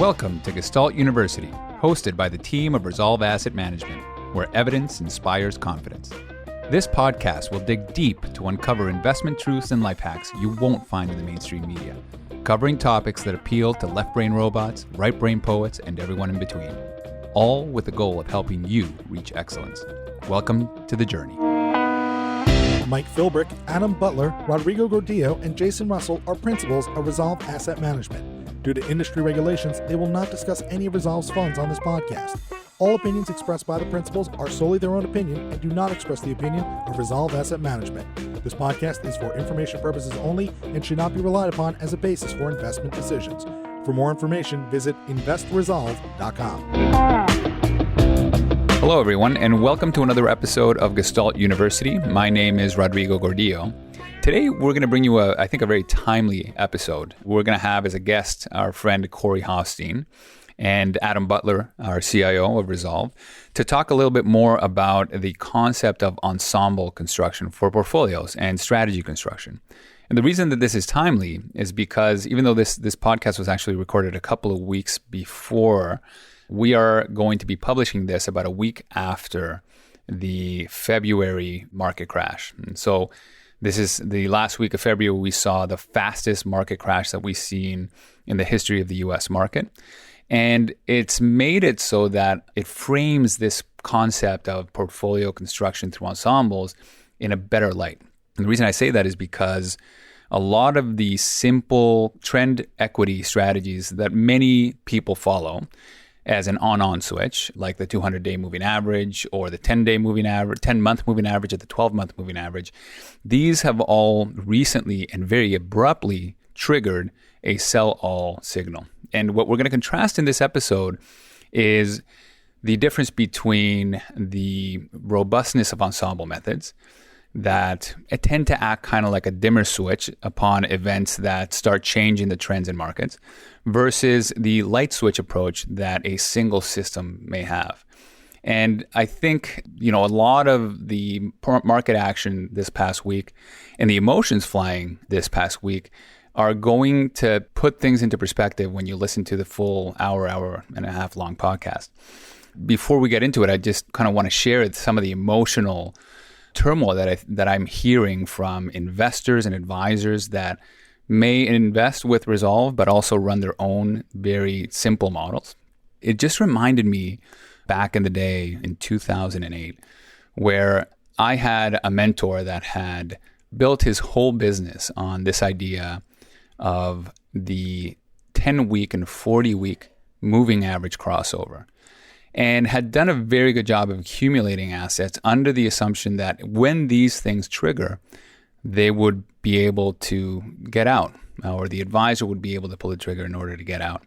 Welcome to Gestalt University, hosted by the team of Resolve Asset Management, where evidence inspires confidence. This podcast will dig deep to uncover investment truths and life hacks you won't find in the mainstream media, covering topics that appeal to left-brain robots, right-brain poets, and everyone in between, all with the goal of helping you reach excellence. Welcome to the journey. Mike Philbrick, Adam Butler, Rodrigo Gordillo, and Jason Russell are principals of Resolve Asset Management. Due to industry regulations, they will not discuss any of Resolve's funds on this podcast. All opinions expressed by the principals are solely their own opinion and do not express the opinion of Resolve Asset Management. This podcast is for information purposes only and should not be relied upon as a basis for investment decisions. For more information, visit investresolve.com. Hello, everyone, and welcome to another episode of Gestalt University. My name is Rodrigo Gordillo. Today, we're going to bring you a very timely episode. We're going to have as a guest our friend Corey Hoffstein and Adam Butler, our CIO of Resolve, to talk a little bit more about the concept of ensemble construction for portfolios and strategy construction. And the reason that this is timely is because even though this podcast was actually recorded a couple of weeks before, we are going to be publishing this about a week after the February market crash. And so this is the last week of February. We saw the fastest market crash that we've seen in the history of the US market. And it's made it so that it frames this concept of portfolio construction through ensembles in a better light. And the reason I say that is because a lot of the simple trend equity strategies that many people follow as an on-on switch, like the 200-day moving average or the 10-day moving average, 10-month moving average or the 12-month moving average, these have all recently and very abruptly triggered a sell-all signal. And what we're going to contrast in this episode is the difference between the robustness of ensemble methods that tend to act kind of like a dimmer switch upon events that start changing the trends in markets versus the light switch approach that a single system may have. And I think, a lot of the market action this past week and the emotions flying this past week are going to put things into perspective when you listen to the full hour and a half long podcast. Before we get into it, I just kind of want to share some of the emotional turmoil that I'm hearing from investors and advisors that may invest with Resolve, but also run their own very simple models. It just reminded me back in the day in 2008, where I had a mentor that had built his whole business on this idea of the 10-week and 40-week moving average crossover, and had done a very good job of accumulating assets under the assumption that when these things trigger, they would be able to get out, or the advisor would be able to pull the trigger in order to get out.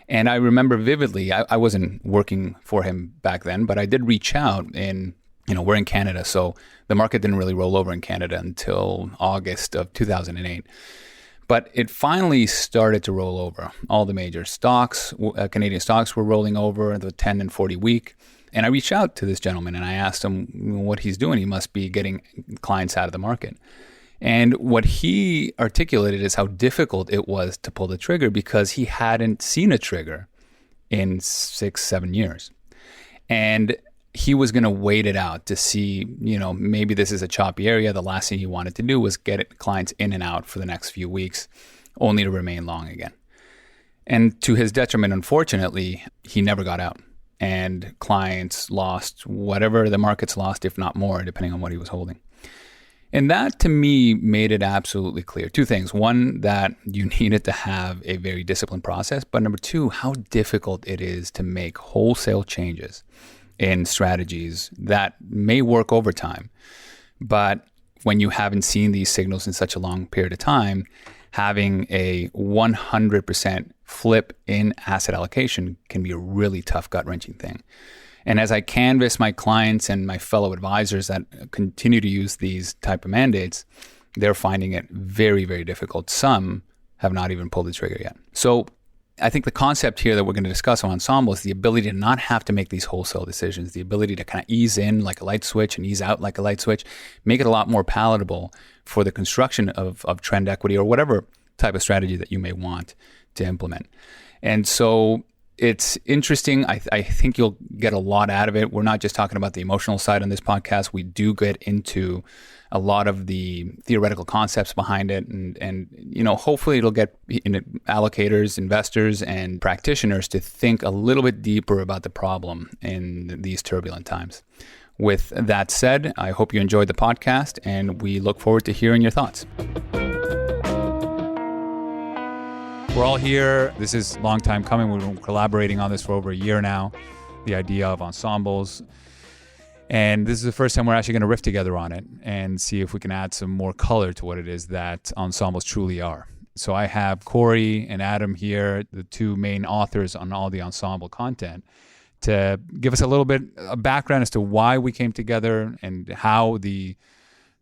And I remember vividly, I wasn't working for him back then, but I did reach out we're in Canada, so the market didn't really roll over in Canada until August of 2008. But it finally started to roll over. All the major stocks, Canadian stocks were rolling over the 10 and 40 week. And I reached out to this gentleman and I asked him what he's doing. He must be getting clients out of the market. And what he articulated is how difficult it was to pull the trigger because he hadn't seen a trigger in 6-7 years. And he was going to wait it out to see, maybe this is a choppy area. The last thing he wanted to do was get clients in and out for the next few weeks, only to remain long again. And to his detriment, unfortunately, he never got out. And clients lost whatever the markets lost, if not more, depending on what he was holding. And that, to me, made it absolutely clear. Two things. One, that you needed to have a very disciplined process. But number two, how difficult it is to make wholesale changes in strategies that may work over time. But when you haven't seen these signals in such a long period of time, having a 100% flip in asset allocation can be a really tough, gut-wrenching thing. And as I canvass my clients and my fellow advisors that continue to use these type of mandates, they're finding it very, very difficult. Some have not even pulled the trigger yet. So I think the concept here that we're going to discuss on Ensemble is the ability to not have to make these wholesale decisions, the ability to kind of ease in like a light switch and ease out like a light switch, make it a lot more palatable for the construction of trend equity or whatever type of strategy that you may want to implement. And so it's interesting. I think you'll get a lot out of it. We're not just talking about the emotional side on this podcast. We do get into a lot of the theoretical concepts behind it. And hopefully it'll get allocators, investors, and practitioners to think a little bit deeper about the problem in these turbulent times. With that said, I hope you enjoyed the podcast, and we look forward to hearing your thoughts. We're all here. This is a long time coming. We've been collaborating on this for over a year now, the idea of ensembles. And this is the first time we're actually going to riff together on it and see if we can add some more color to what it is that ensembles truly are. So I have Corey and Adam here, the two main authors on all the ensemble content, to give us a little bit of background as to why we came together and how the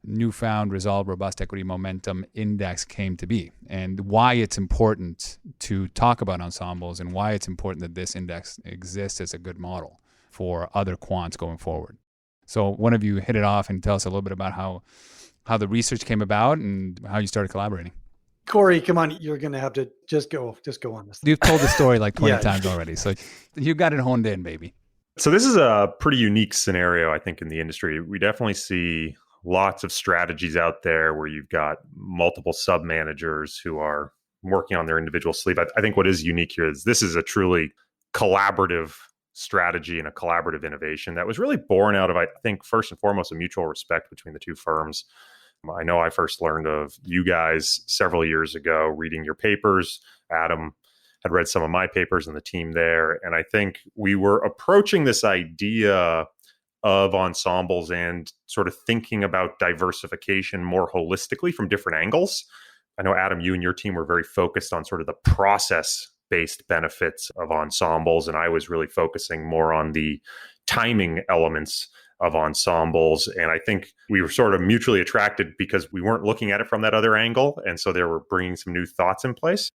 Newfound Resolve Robust Equity Momentum Index came to be, and why it's important to talk about ensembles and why it's important that this index exists as a good model for other quants going forward. So one of you hit it off and tell us a little bit about how the research came about and how you started collaborating. Corey, come on, you're going to have to just go on this. You've told the story like 20 times already, so you got it honed in, baby. So this is a pretty unique scenario, I think, in the industry. We definitely see lots of strategies out there where you've got multiple sub-managers who are working on their individual sleeve. I think what is unique here is this is a truly collaborative strategy and a collaborative innovation that was really born out of, I think, first and foremost, a mutual respect between the two firms. I know I first learned of you guys several years ago reading your papers. Adam had read some of my papers and the team there. And I think we were approaching this idea of ensembles and sort of thinking about diversification more holistically from different angles. I know, Adam, you and your team were very focused on sort of the process-based benefits of ensembles, and I was really focusing more on the timing elements of ensembles. And I think we were sort of mutually attracted because we weren't looking at it from that other angle, and so they were bringing some new thoughts in place.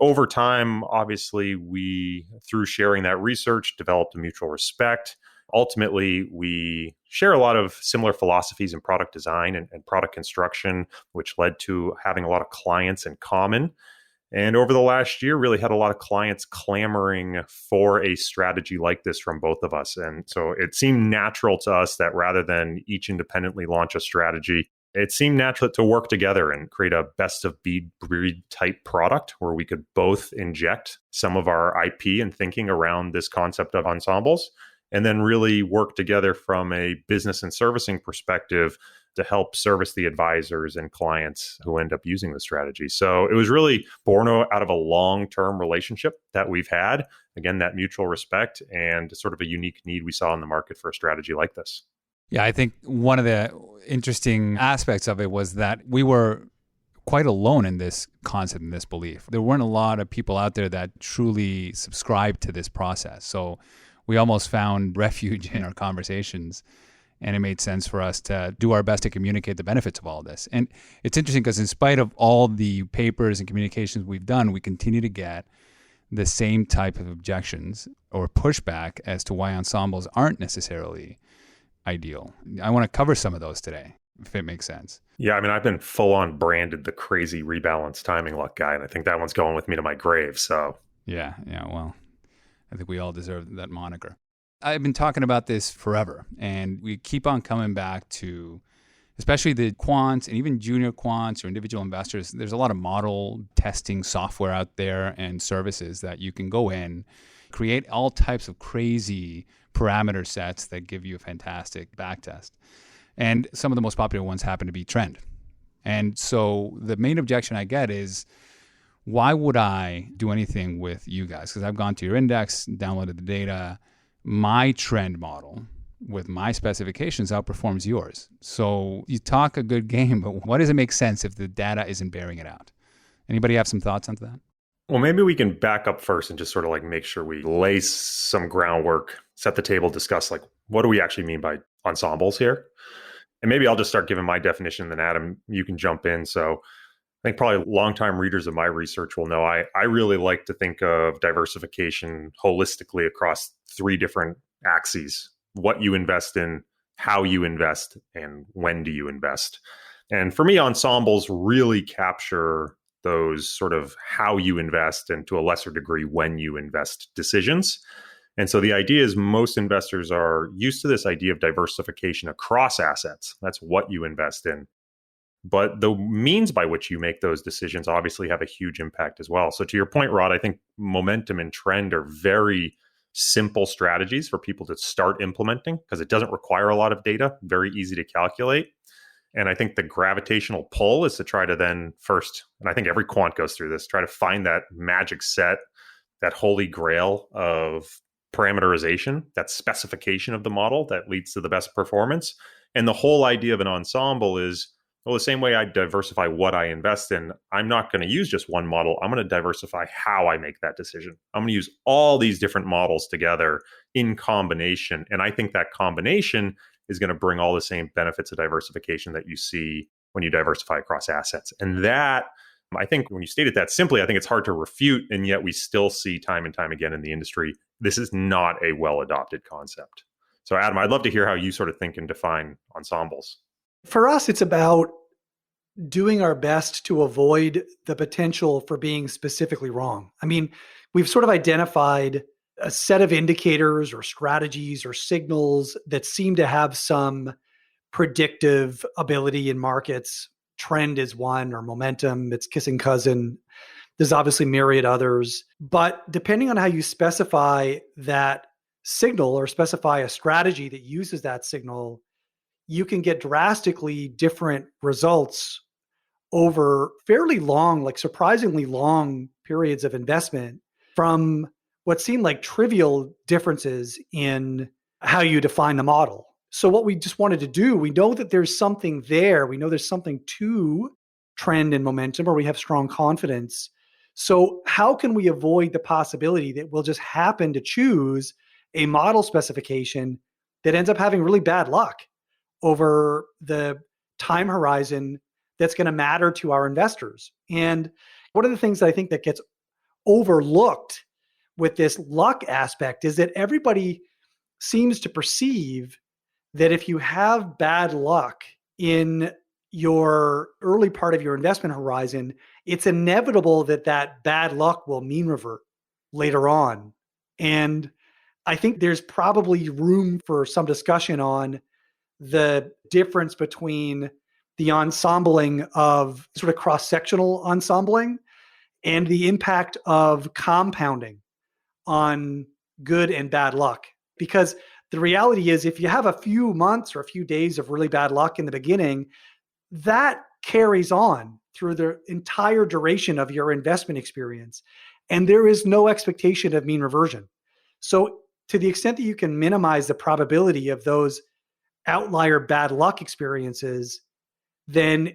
Over time, obviously, we, through sharing that research, developed a mutual respect. Ultimately, we share a lot of similar philosophies in product design and product construction, which led to having a lot of clients in common. And over the last year, really had a lot of clients clamoring for a strategy like this from both of us. And so it seemed natural to us that rather than each independently launch a strategy, it seemed natural to work together and create a best of breed type product where we could both inject some of our IP and thinking around this concept of ensembles, and then really work together from a business and servicing perspective to help service the advisors and clients who end up using the strategy. So it was really born out of a long-term relationship that we've had. Again, that mutual respect and sort of a unique need we saw in the market for a strategy like this. Yeah, I think one of the interesting aspects of it was that we were quite alone in this concept and this belief. There weren't a lot of people out there that truly subscribed to this process. So we almost found refuge in our conversations, and it made sense for us to do our best to communicate the benefits of all this. And it's interesting because in spite of all the papers and communications we've done, we continue to get the same type of objections or pushback as to why ensembles aren't necessarily ideal. I want to cover some of those today, if it makes sense. Yeah, I mean, I've been full on branded the crazy rebalance timing luck guy, and I think that one's going with me to my grave. So yeah, well, I think we all deserve that moniker. I've been talking about this forever, and we keep on coming back to, especially the quants and even junior quants or individual investors. There's a lot of model testing software out there and services that you can go in, create all types of crazy parameter sets that give you a fantastic backtest. And some of the most popular ones happen to be trend. And so the main objection I get is, why would I do anything with you guys? Because I've gone to your index, downloaded the data. My trend model with my specifications outperforms yours. So you talk a good game, but why does it make sense if the data isn't bearing it out? Anybody have some thoughts on that? Well, maybe we can back up first and just sort of like make sure we lay some groundwork, set the table, discuss like, what do we actually mean by ensembles here? And maybe I'll just start giving my definition, then Adam, you can jump in. So I think probably longtime readers of my research will know I really like to think of diversification holistically across three different axes: what you invest in, how you invest, and when do you invest. And for me, ensembles really capture those sort of how you invest and to a lesser degree when you invest decisions. And so the idea is most investors are used to this idea of diversification across assets. That's what you invest in. But the means by which you make those decisions obviously have a huge impact as well. So to your point, Rod, I think momentum and trend are very simple strategies for people to start implementing because it doesn't require a lot of data, very easy to calculate. And I think the gravitational pull is to try to then first, and I think every quant goes through this, try to find that magic set, that holy grail of parameterization, that specification of the model that leads to the best performance. And the whole idea of an ensemble is, well, the same way I diversify what I invest in, I'm not going to use just one model. I'm going to diversify how I make that decision. I'm going to use all these different models together in combination. And I think that combination is going to bring all the same benefits of diversification that you see when you diversify across assets. And that, I think when you state it that simply, I think it's hard to refute. And yet we still see time and time again in the industry, this is not a well-adopted concept. So Adam, I'd love to hear how you sort of think and define ensembles. For us, it's about doing our best to avoid the potential for being specifically wrong. I mean, we've sort of identified a set of indicators or strategies or signals that seem to have some predictive ability in markets. Trend is one, or momentum, it's kissing cousin. There's obviously myriad others. But depending on how you specify that signal or specify a strategy that uses that signal, you can get drastically different results over fairly long, like surprisingly long periods of investment from what seem like trivial differences in how you define the model. So what we just wanted to do, we know that there's something there. We know there's something to trend and momentum, or we have strong confidence. So how can we avoid the possibility that we'll just happen to choose a model specification that ends up having really bad luck over the time horizon that's going to matter to our investors? And one of the things that I think that gets overlooked with this luck aspect is that everybody seems to perceive that if you have bad luck in your early part of your investment horizon, it's inevitable that that bad luck will mean revert later on. And I think there's probably room for some discussion on the difference between the ensembling of sort of cross-sectional ensembling and the impact of compounding on good and bad luck. Because the reality is, if you have a few months or a few days of really bad luck in the beginning, that carries on through the entire duration of your investment experience. And there is no expectation of mean reversion. So to the extent that you can minimize the probability of those outlier bad luck experiences, then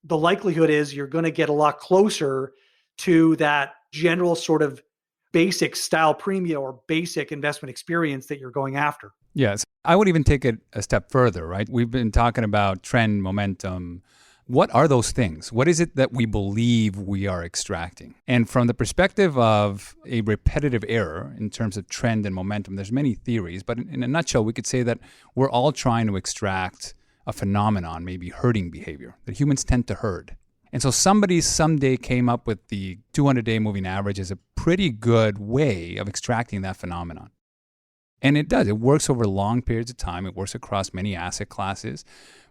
the likelihood is you're going to get a lot closer to that general sort of basic style premium or basic investment experience that you're going after. Yes. I would even take it a step further, right? We've been talking about trend, momentum. What are those things? What is it that we believe we are extracting? And from the perspective of a repetitive error in terms of trend and momentum, there's many theories, but in a nutshell, we could say that we're all trying to extract a phenomenon, maybe herding behavior, that humans tend to herd. And so somebody someday came up with the 200-day moving average as a pretty good way of extracting that phenomenon. And it does. It works over long periods of time. It works across many asset classes,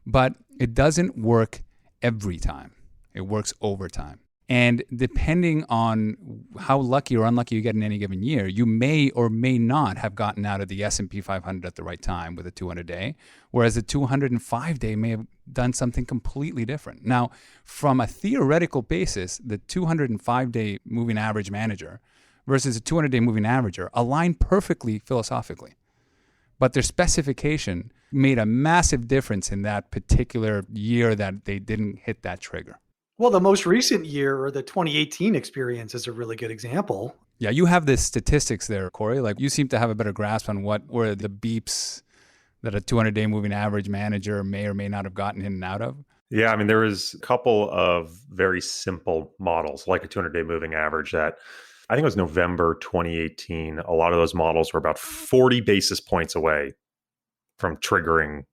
but it doesn't work every time. It works over time. And depending on how lucky or unlucky you get in any given year, you may or may not have gotten out of the S&P 500 at the right time with a 200-day, whereas the 205-day may have done something completely different. Now, from a theoretical basis, the 205-day moving average manager versus a 200-day moving averager align perfectly philosophically. But their specification made a massive difference in that particular year that they didn't hit that trigger. Well, the most recent year, or the 2018 experience, is a really good example. Yeah, you have the statistics there, Corey. Like, you seem to have a better grasp on what were the beeps that a 200-day moving average manager may or may not have gotten in and out of. Yeah, I mean, there was a couple of very simple models, like a 200-day moving average that I think it was November 2018. A lot of those models were about 40 basis points away from triggering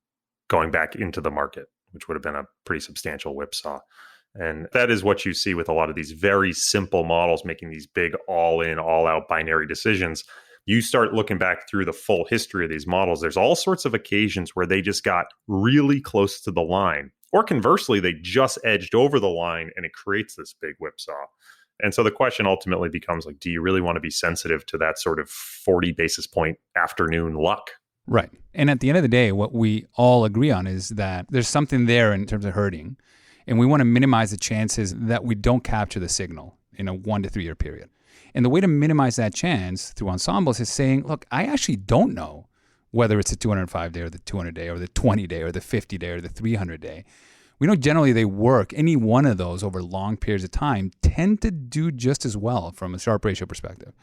going back into the market, which would have been a pretty substantial whipsaw. And that is what you see with a lot of these very simple models making these big all-in, all-out binary decisions. You start looking back through the full history of these models, there's all sorts of occasions where they just got really close to the line. Or conversely, they just edged over the line and it creates this big whipsaw. And so the question ultimately becomes like, do you really want to be sensitive to that sort of 40 basis point afternoon luck? Right. And at the end of the day, what we all agree on is that there's something there in terms of herding. And we want to minimize the chances that we don't capture the signal in a 1 to 3 year period. And the way to minimize that chance through ensembles is saying, look, I actually don't know whether it's the 205-day or the 200-day or the 20-day or the 50-day or the 300-day. We know generally they work. Any one of those over long periods of time tend to do just as well from a Sharpe ratio perspective.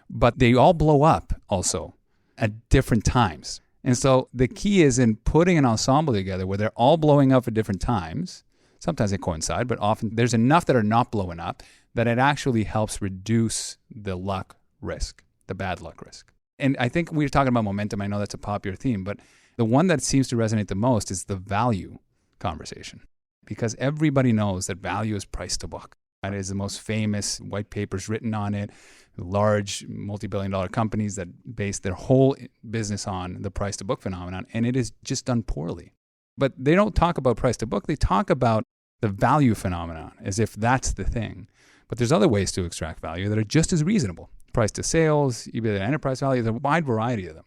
But they all blow up also at different times. And so the key is in putting an ensemble together where they're all blowing up at different times. Sometimes they coincide, but often there's enough that are not blowing up that it actually helps reduce the luck risk, the bad luck risk. And I think we were talking about momentum. I know that's a popular theme, but the one that seems to resonate the most is the value conversation, because everybody knows that value is price to book. That is the most famous white papers written on it, large multi-billion-dollar companies that base their whole business on the price to book phenomenon, and it is just done poorly. But they don't talk about price to book. They talk about the value phenomenon as if that's the thing. But there's other ways to extract value that are just as reasonable. Price to sales, EBITDA enterprise value, there's a wide variety of them.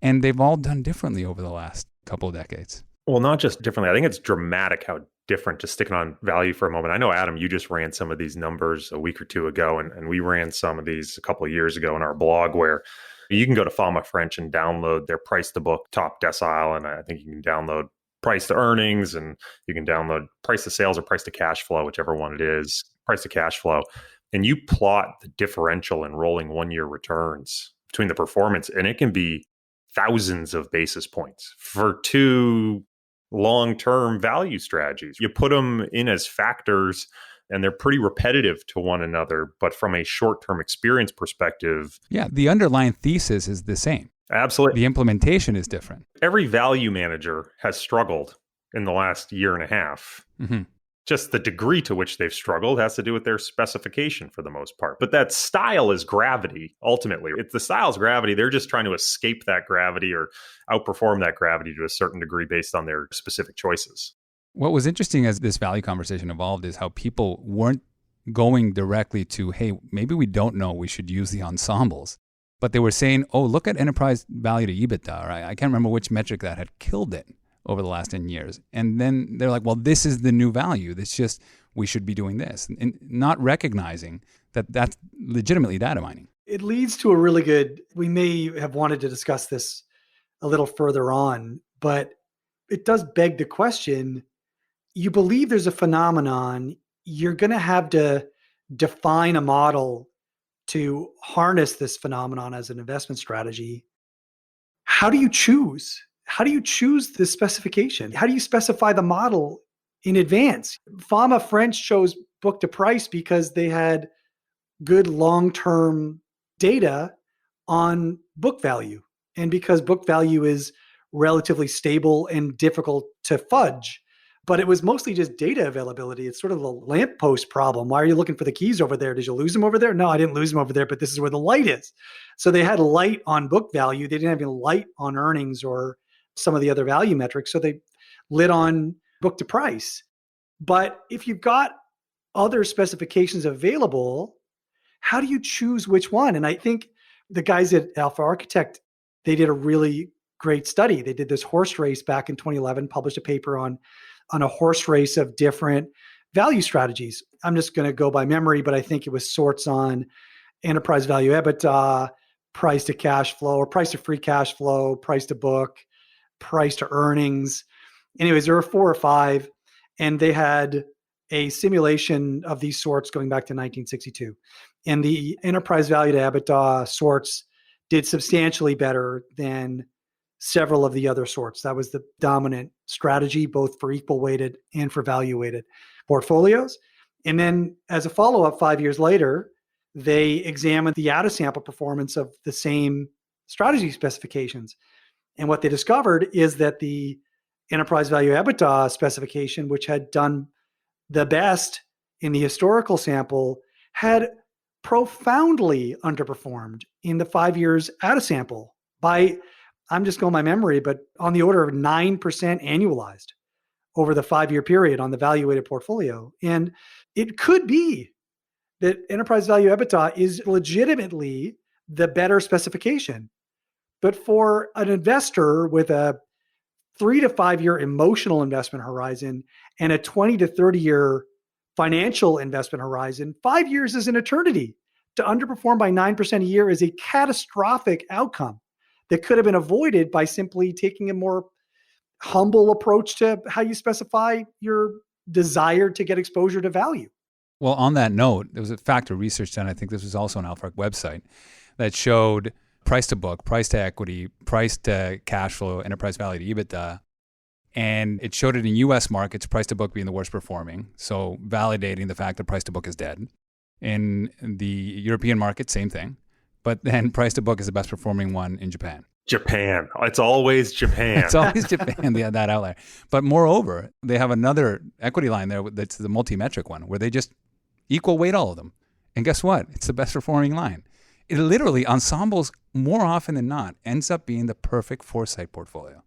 And they've all done differently over the last couple of decades. Well, not just differently. I think it's dramatic how different, just sticking on value for a moment. I know, Adam, you just ran some of these numbers a week or two ago, and we ran some of these a couple of years ago in our blog where you can go to Fama French and download their price to book top decile. And I think you can download price to earnings, and you can download price to sales or price to cash flow, whichever one it is, price to cash flow. And you plot the differential in rolling 1 year returns between the performance, and it can be thousands of basis points for two long-term value strategies. You put them in as factors and they're pretty repetitive to one another, but from a short-term experience perspective. Yeah, the underlying thesis is the same. Absolutely. The implementation is different. Every value manager has struggled in the last year and a half. Mm-hmm. Just the degree to which they've struggled has to do with their specification for the most part. But that style is gravity, ultimately. If the style is gravity, they're just trying to escape that gravity or outperform that gravity to a certain degree based on their specific choices. What was interesting as this value conversation evolved is how people weren't going directly to, hey, maybe we don't know we should use the ensembles. But they were saying, oh, look at enterprise value to EBITDA. Right? I can't remember which metric that had killed it over the last 10 years. And then they're like, well, this is the new value. It's just, we should be doing this. And not recognizing that that's legitimately data mining. It leads to a really good, we may have wanted to discuss this a little further on, but it does beg the question, you believe there's a phenomenon, you're going to have to define a model to harness this phenomenon as an investment strategy. How do you choose? How do you choose the specification? How do you specify the model in advance? Fama French chose book to price because they had good long-term data on book value, and because book value is relatively stable and difficult to fudge. But it was mostly just data availability. It's sort of a lamppost problem. Why are you looking for the keys over there? Did you lose them over there? No, I didn't lose them over there, but this is where the light is. So they had light on book value. They didn't have any light on earnings or some of the other value metrics. So they lit on book to price. But if you've got other specifications available, how do you choose which one? And I think the guys at Alpha Architect, they did a really great study. They did this horse race back in 2011, published a paper on a horse race of different value strategies. I'm just going to go by memory, but I think it was sorts on enterprise value EBITDA, price to cash flow, or price to free cash flow, price to book, price to earnings. Anyways, there were 4 or 5, and they had a simulation of these sorts going back to 1962. And the enterprise value to EBITDA sorts did substantially better than several of the other sorts. That was the dominant strategy, both for equal weighted and for value weighted portfolios. And then as a follow-up 5 years later, they examined the out-of-sample performance of the same strategy specifications. And what they discovered is that the enterprise value EBITDA specification, which had done the best in the historical sample had profoundly underperformed in the 5 years out of sample by, I'm just going by memory, but on the order of 9% annualized over the 5-year period on the valuated portfolio. And it could be that enterprise value EBITDA is legitimately the better specification. But for an investor with a 3 to 5 year emotional investment horizon and a 20 to 30 year financial investment horizon, 5 years is an eternity. To underperform by 9% a year is a catastrophic outcome that could have been avoided by simply taking a more humble approach to how you specify your desire to get exposure to value. Well, on that note, there was a factor research done, I think this was also on Alphark website, that showed price to book, price to equity, price to cash flow, enterprise value to EBITDA. And it showed it in US markets, price to book being the worst performing. So validating the fact that price to book is dead. In the European market, same thing. But then price to book is the best performing one in Japan. Japan. It's always Japan. It's always Japan, that outlier. But moreover, they have another equity line there that's the multi-metric one where they just equal weight all of them. And guess what? It's the best performing line. It literally, Ensembles, more often than not, ends up being the perfect foresight portfolio.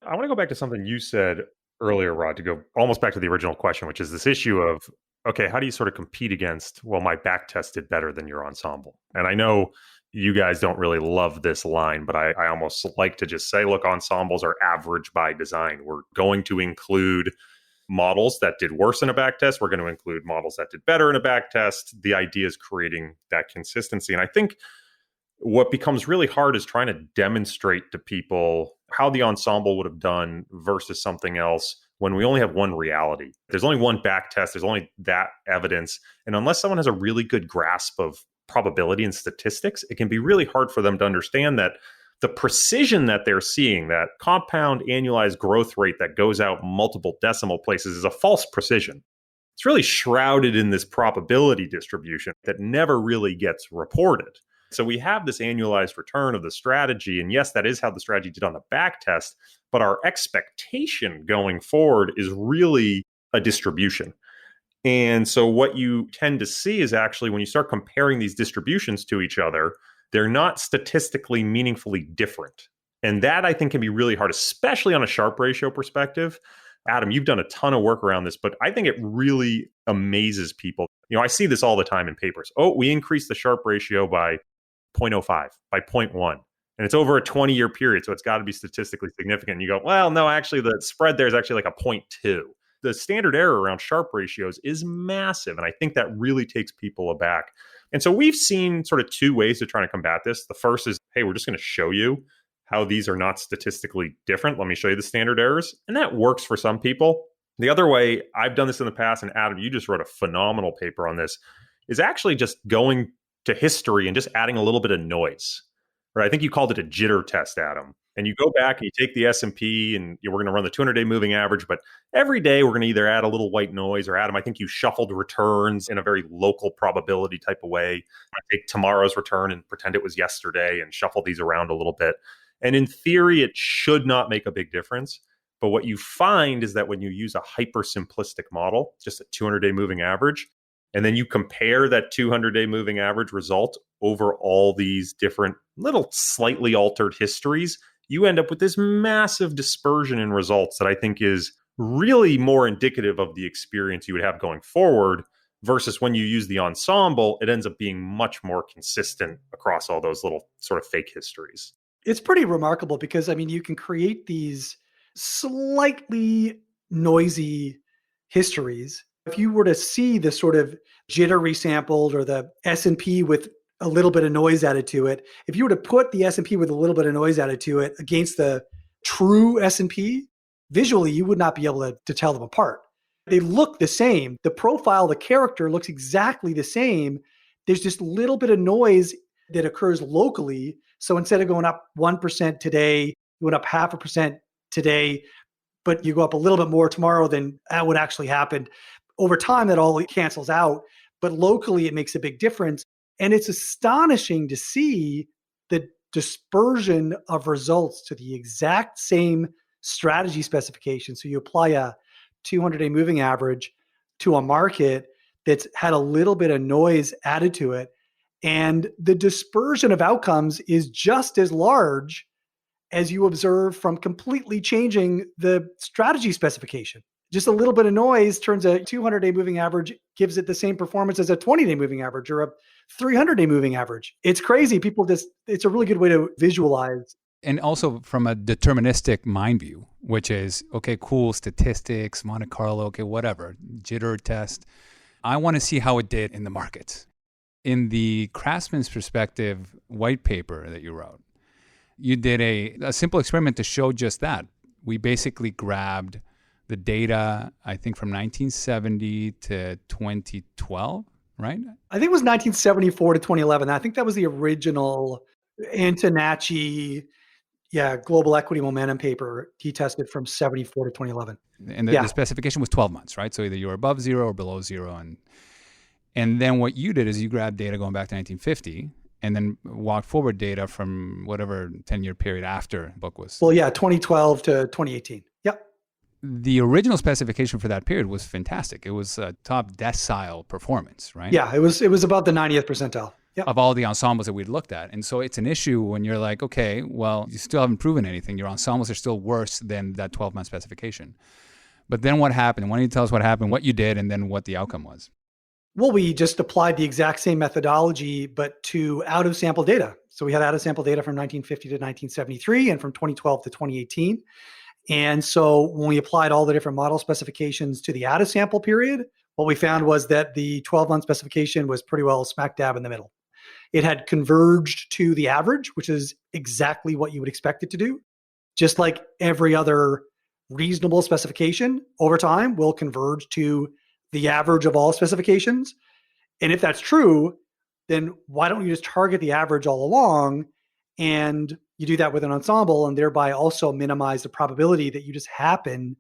I want to go back to something you said earlier, Rod, to go almost back to the original question, which is this issue of, okay, how do you sort of compete against, well, my back test did better than your Ensemble? And I know you guys don't really love this line, but I almost like to just say, look, Ensembles are average by design. We're going to include models that did worse in a back test. We're going to include models that did better in a back test. The idea is creating that consistency. And I think what becomes really hard is trying to demonstrate to people how the Ensemble would have done versus something else when we only have one reality. There's only one back test. There's only that evidence. And unless someone has a really good grasp of probability and statistics, it can be really hard for them to understand that the precision that they're seeing, that compound annualized growth rate that goes out multiple decimal places, is a false precision. It's really shrouded in this probability distribution that never really gets reported. So we have this annualized return of the strategy. And yes, that is how the strategy did on the back test. But our expectation going forward is really a distribution. And so what you tend to see is actually when you start comparing these distributions to each other, they're not statistically meaningfully different. And that I think can be really hard, especially on a Sharpe ratio perspective. Adam, you've done a ton of work around this, but I think it really amazes people. You know, I see this all the time in papers. Oh, we increased the Sharpe ratio by 0.05, by 0.1. And it's over a 20-year period, so it's got to be statistically significant. And you go, well, no, actually the spread there is actually like a 0.2. The standard error around Sharpe ratios is massive. And I think that really takes people aback. And so we've seen sort of two ways to try to combat this. The first is, hey, we're just going to show you how these are not statistically different. Let me show you the standard errors. And that works for some people. The other way, I've done this in the past, and Adam, you just wrote a phenomenal paper on this, is actually just going to history and just adding a little bit of noise. Right? I think you called it a jitter test, Adam. And you go back and you take the S&P and we're going to run the 200-day moving average. But every day we're going to either add a little white noise, or Adam, I think you shuffled returns in a very local probability type of way. I take tomorrow's return and pretend it was yesterday and shuffle these around a little bit. And in theory, it should not make a big difference. But what you find is that when you use a hyper simplistic model, just a 200-day moving average, and then you compare that 200-day moving average result over all these different little slightly altered histories, you end up with this massive dispersion in results that I think is really more indicative of the experience you would have going forward versus when you use the Ensemble, it ends up being much more consistent across all those little sort of fake histories. It's pretty remarkable because, I mean, you can create these slightly noisy histories. If you were to see the sort of jitter resampled or the S&P with a little bit of noise added to it, if you were to put the S&P with a little bit of noise added to it against the true S&P, visually, you would not be able to tell them apart. They look the same. The profile, the character looks exactly the same. There's just a little bit of noise that occurs locally. So instead of going up 1% today, you went up 0.5% today, but you go up a little bit more tomorrow than that would actually happen. Over time, that all cancels out. But locally, it makes a big difference. And it's astonishing to see the dispersion of results to the exact same strategy specification. So you apply a 200-day moving average to a market that's had a little bit of noise added to it. And the dispersion of outcomes is just as large as you observe from completely changing the strategy specification. Just a little bit of noise turns a 200-day moving average, gives it the same performance as a 20-day moving average or a 300-day moving average. It's crazy. It's a really good way to visualize. And also from a deterministic mind view, which is, okay, cool, statistics, Monte Carlo, okay, whatever, jitter test. I want to see how it did in the markets. In the Craftsman's Perspective white paper that you wrote, you did a simple experiment to show just that. We basically grabbed the data, I think, from 1970 to 2012, right? I think it was 1974 to 2011. I think that was the original Antonacci, global equity momentum paper he tested from 74 to 2011. And the specification was 12 months, right? So either you were above zero or below zero. And then what you did is you grabbed data going back to 1950 and then walked forward data from whatever 10-year period after the book was. Well, 2012 to 2018. Yep. The original specification for that period was fantastic. It was a top decile performance, right? Yeah, it was about the 90th percentile. Yep. Of all the ensembles that we'd looked at. And so it's an issue when you're like, okay, well, you still haven't proven anything. Your ensembles are still worse than that 12-month specification. But then what happened? Why don't you tell us what happened, what you did, and then what the outcome was? Well, we just applied the exact same methodology, but to out-of-sample data. So we had out-of-sample data from 1950 to 1973 and from 2012 to 2018. And so when we applied all the different model specifications to the out-of-sample period, what we found was that the 12-month specification was pretty well smack dab in the middle. It had converged to the average, which is exactly what you would expect it to do. Just like every other reasonable specification over time will converge to the average of all specifications. And if that's true, then why don't you just target the average all along? And you do that with an ensemble and thereby also minimize the probability that you just happen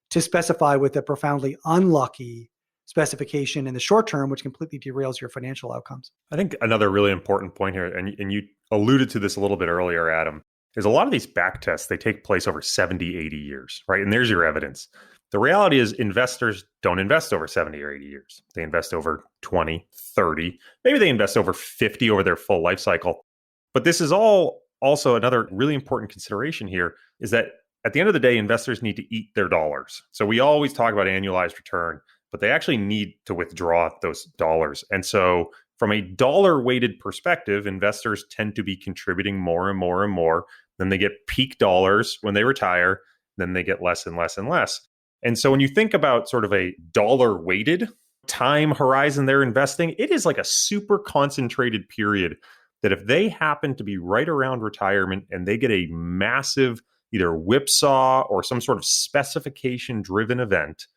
to specify with a profoundly unlucky specification in the short term, which completely derails your financial outcomes. I think another really important point here, and you alluded to this a little bit earlier, Adam, is a lot of these back tests, they take place over 70, 80 years, right? And there's your evidence. The reality is investors don't invest over 70 or 80 years. They invest over 20, 30, maybe they invest over 50 over their full life cycle. But this is all also another really important consideration here is that at the end of the day, investors need to eat their dollars. So we always talk about annualized return, but they actually need to withdraw those dollars. And so from a dollar weighted perspective, investors tend to be contributing more and more and more. Then they get peak dollars when they retire, then they get less and less and less. And so when you think about sort of a dollar weighted time horizon they're investing, it is like a super concentrated period that if they happen to be right around retirement and they get a massive either whipsaw or some sort of specification driven event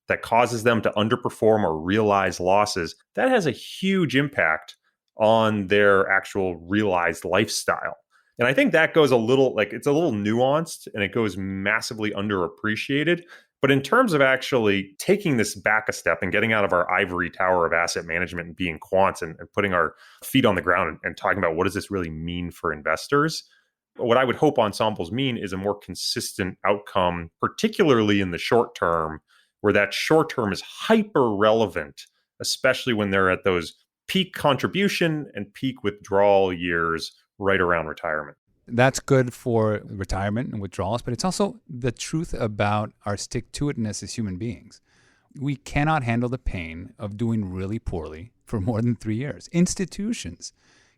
that causes them to underperform or realize losses, that has a huge impact on their actual realized lifestyle. And I think that goes it's a little nuanced and it goes massively underappreciated. But in terms of actually taking this back a step and getting out of our ivory tower of asset management and being quants and putting our feet on the ground and talking about what does this really mean for investors, what I would hope ensembles mean is a more consistent outcome, particularly in the short term, where that short term is hyper relevant, especially when they're at those peak contribution and peak withdrawal years right around retirement. That's good for retirement and withdrawals, but it's also the truth about our stick-to-itness as human beings. We cannot handle the pain of doing really poorly for more than 3 years. Institutions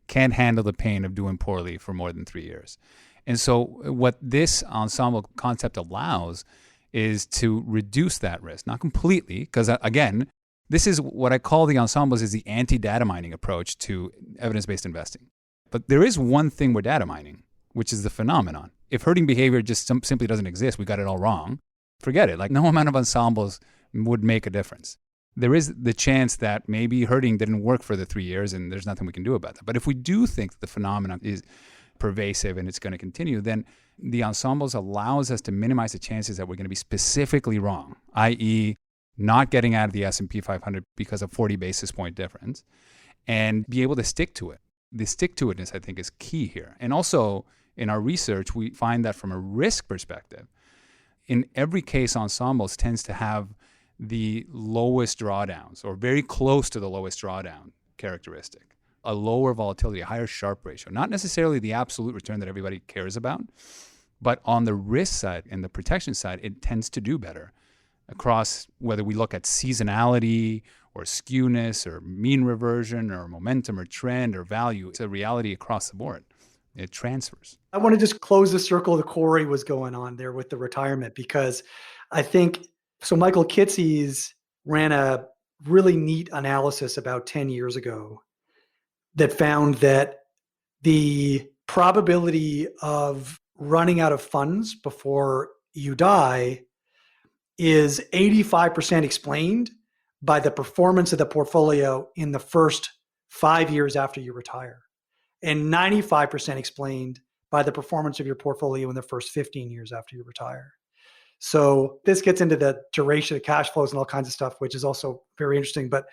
can't handle the pain of doing poorly for more than 3 years. And so what this ensemble concept allows is to reduce that risk, not completely, because again, this is what I call the ensembles is the anti-data mining approach to evidence-based investing. But there is one thing we're data mining, which is the phenomenon. If herding behavior just simply doesn't exist, we got it all wrong, forget it. Like no amount of ensembles would make a difference. There is the chance that maybe herding didn't work for the 3 years and there's nothing we can do about that. But if we do think that the phenomenon is pervasive and it's going to continue, then the ensembles allows us to minimize the chances that we're going to be specifically wrong, i.e. not getting out of the S&P 500 because of 40 basis point difference, and be able to stick to it. The stick-to-itness, I think, is key here. And also, in our research, we find that from a risk perspective, in every case, ensembles tends to have the lowest drawdowns or very close to the lowest drawdown characteristic, a lower volatility, a higher Sharpe ratio, not necessarily the absolute return that everybody cares about, but on the risk side and the protection side, it tends to do better across whether we look at seasonality or skewness or mean reversion or momentum or trend or value. It's a reality across the board. It transfers. I want to just close the circle that Corey was going on there with the retirement, because I think, so Michael Kitces ran a really neat analysis about 10 years ago that found that the probability of running out of funds before you die is 85% explained by the performance of the portfolio in the first 5 years after you retire, and 95% explained by the performance of your portfolio in the first 15 years after you retire. So this gets into the duration of cash flows and all kinds of stuff, which is also very interesting. But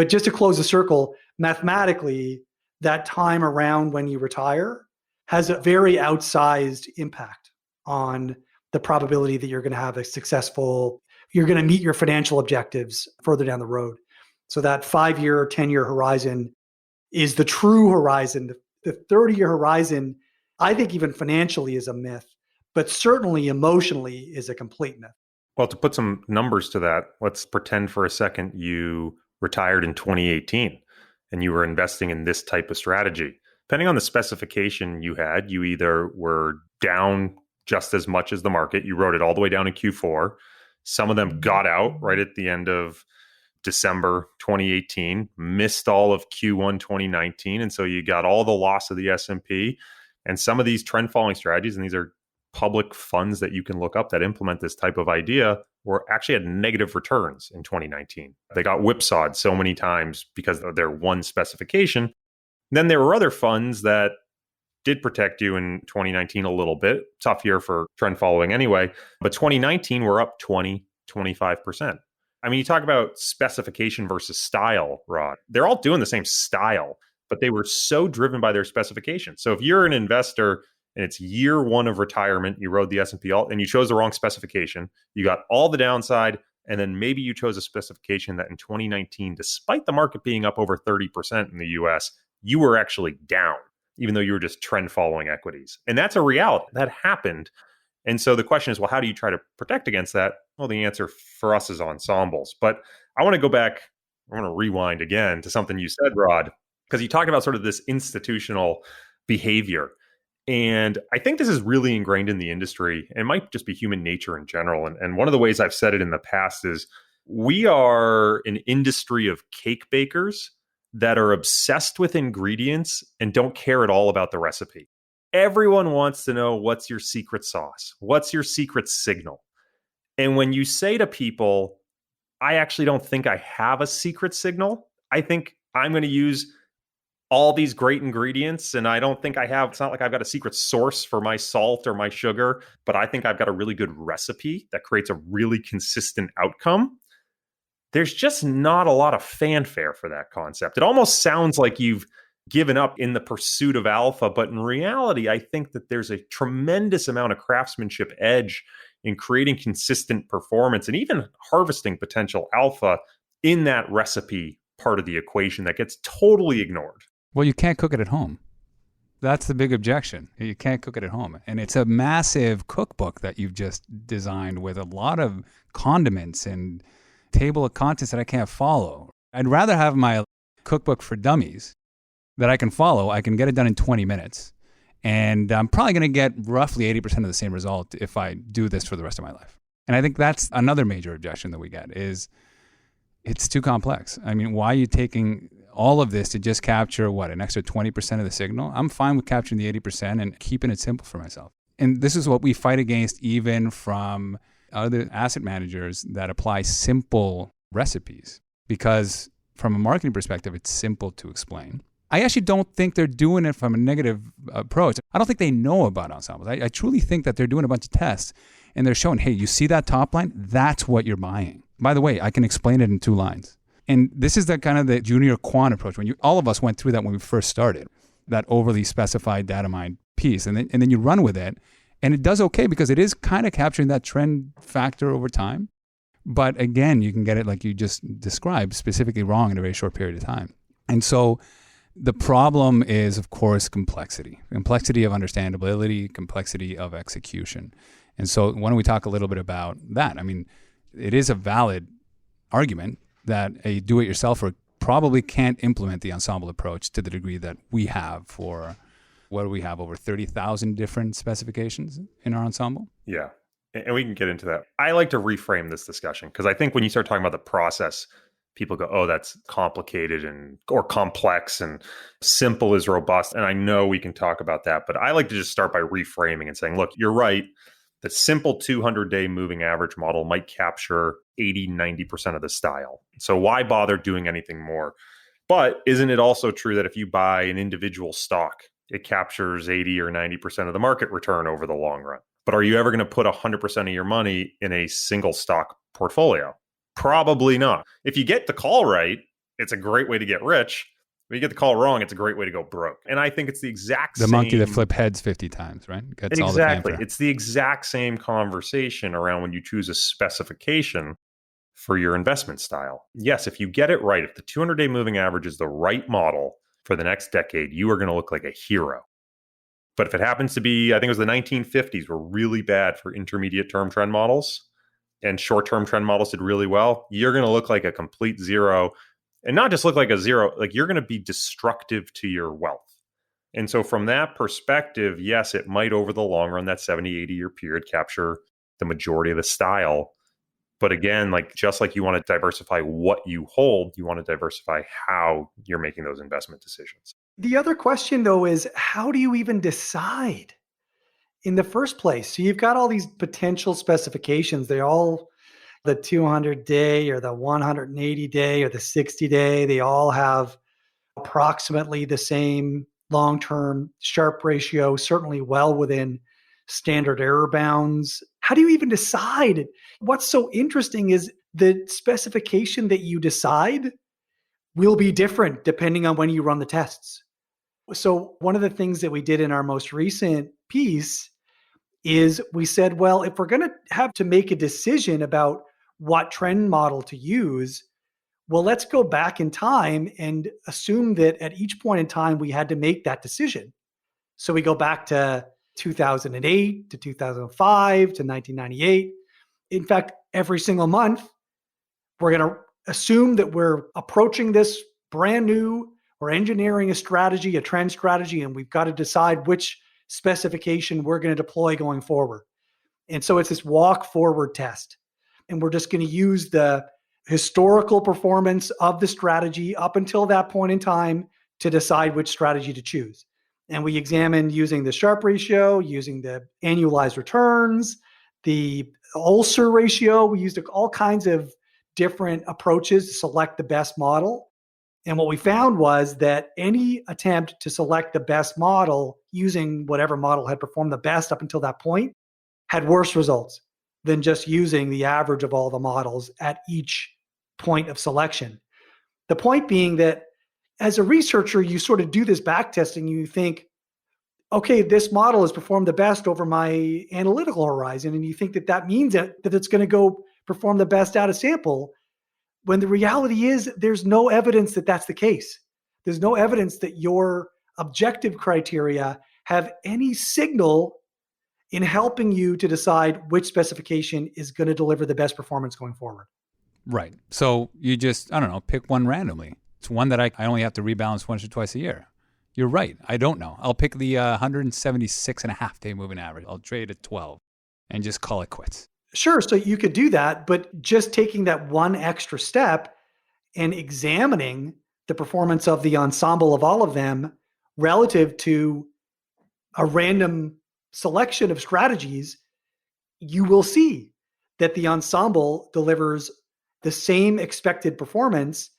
just to close the circle, mathematically, that time around when you retire has a very outsized impact on the probability that you're going to have a successful, you're going to meet your financial objectives further down the road. So that 5-year or 10-year horizon is the true horizon. The 30-year horizon, I think even financially is a myth, but certainly emotionally is a complete myth. Well, to put some numbers to that, let's pretend for a second you retired in 2018 and you were investing in this type of strategy. Depending on the specification you had, you either were down just as much as the market. You wrote it all the way down in Q4. Some of them got out right at the end of December 2018, missed all of Q1 2019. And so you got all the loss of the S&P. And some of these trend following strategies, and these are public funds that you can look up that implement this type of idea, were actually had negative returns in 2019. They got whipsawed so many times because of their one specification. Then there were other funds that did protect you in 2019 a little bit. Tough year for trend following anyway. But 2019, we're up 20, 25%. I mean, you talk about specification versus style, Rod. They're all doing the same style, but they were so driven by their specification. So if you're an investor and it's year one of retirement, you rode the S&P alt and you chose the wrong specification, you got all the downside, and then maybe you chose a specification that in 2019, despite the market being up over 30% in the US, you were actually down, even though you were just trend following equities. And that's a reality. That happened. And so the question is, well, how do you try to protect against that? Well, the answer for us is ensembles. But I want to go back, I want to rewind again to something you said, Rod, because you talked about sort of this institutional behavior. And I think this is really ingrained in the industry. It might just be human nature in general. And one of the ways I've said it in the past is we are an industry of cake bakers that are obsessed with ingredients and don't care at all about the recipe. Everyone wants to know, what's your secret sauce? What's your secret signal? And when you say to people, I actually don't think I have a secret signal. I think I'm going to use all these great ingredients, and I don't think I have, it's not like I've got a secret source for my salt or my sugar, but I think I've got a really good recipe that creates a really consistent outcome. There's just not a lot of fanfare for that concept. It almost sounds like you've given up in the pursuit of alpha, but in reality, I think that there's a tremendous amount of craftsmanship edge in creating consistent performance and even harvesting potential alpha in that recipe part of the equation that gets totally ignored. Well, you can't cook it at home. That's the big objection. You can't cook it at home. And it's a massive cookbook that you've just designed with a lot of condiments and table of contents that I can't follow. I'd rather have my cookbook for dummies that I can follow. I can get it done in 20 minutes. And I'm probably going to get roughly 80% of the same result if I do this for the rest of my life. And I think that's another major objection that we get is it's too complex. I mean, why are you taking all of this to just capture, an extra 20% of the signal? I'm fine with capturing the 80% and keeping it simple for myself. And this is what we fight against even from other asset managers that apply simple recipes, because from a marketing perspective, it's simple to explain. I actually don't think they're doing it from a negative approach. I don't think they know about ensembles. I truly think that they're doing a bunch of tests and they're showing, hey, you see that top line? That's what you're buying. By the way, I can explain it in 2 lines. And this is the kind of the junior quant approach. When all of us went through that when we first started, that overly specified data mine piece. And then you run with it. And it does okay because it is kind of capturing that trend factor over time. But again, you can get it like you just described, specifically wrong in a very short period of time. And so the problem is, of course, complexity of understandability, complexity of execution. And so why don't we talk a little bit about that? I mean, it is a valid argument that a do-it-yourselfer probably can't implement the Ensemble approach to the degree that we have for, what do we have, over 30,000 different specifications in our Ensemble? Yeah. And we can get into that. I like to reframe this discussion because I think when you start talking about the process, people go, oh, that's complicated or complex, and simple is robust. And I know we can talk about that, but I like to just start by reframing and saying, look, you're right. The simple 200-day moving average model might capture 80, 90% of the style. So why bother doing anything more? But isn't it also true that if you buy an individual stock, it captures 80 or 90% of the market return over the long run? But are you ever going to put 100% of your money in a single stock portfolio? Probably not. If you get the call right, it's a great way to get rich. If you get the call wrong, it's a great way to go broke. And I think it's the exact same... The monkey that flip heads 50 times, right? Gets exactly. All the it's the exact same conversation around when you choose a specification for your investment style. Yes, if you get it right, if the 200-day moving average is the right model for the next decade, you are going to look like a hero. But if it happens to be, I think it was the 1950s were really bad for intermediate term trend models, and short-term trend models did really well, you're going to look like a complete zero. And not just look like a zero, like you're going to be destructive to your wealth. And so from that perspective, yes, it might over the long run, that 70, 80-year period, capture the majority of the style. But again, like just like you want to diversify what you hold, you want to diversify how you're making those investment decisions. The other question, though, is how do you even decide in the first place? So you've got all these potential specifications. They're all the 200-day or the 180-day or the 60-day. They all have approximately the same long-term Sharpe ratio, certainly well within standard error bounds. How do you even decide? What's so interesting is the specification that you decide will be different depending on when you run the tests. So one of the things that we did in our most recent piece is we said, well, if we're going to have to make a decision about what trend model to use, well, let's go back in time and assume that at each point in time, we had to make that decision. So we go back to 2008 to 2005 to 1998. In fact, every single month, we're going to assume that we're approaching this brand new, we're engineering a strategy, a trend strategy, and we've got to decide which specification we're going to deploy going forward. And so it's this walk forward test. And we're just going to use the historical performance of the strategy up until that point in time to decide which strategy to choose. And we examined using the Sharpe ratio, using the annualized returns, the ulcer ratio. We used all kinds of different approaches to select the best model. And what we found was that any attempt to select the best model using whatever model had performed the best up until that point had worse results than just using the average of all the models at each point of selection. The point being that as a researcher, you sort of do this back testing. You think, okay, this model has performed the best over my analytical horizon. And you think that that means that it's going to go perform the best out of sample. When the reality is there's no evidence that that's the case. There's no evidence that your objective criteria have any signal in helping you to decide which specification is going to deliver the best performance going forward. Right. So you just, I don't know, pick one randomly. It's one that I only have to rebalance once or twice a year. You're right. I don't know. I'll pick the 176.5-day moving average. I'll trade at 12 and just call it quits. Sure. So you could do that, but just taking that one extra step and examining the performance of the ensemble of all of them relative to a random selection of strategies, you will see that the ensemble delivers the same expected performance,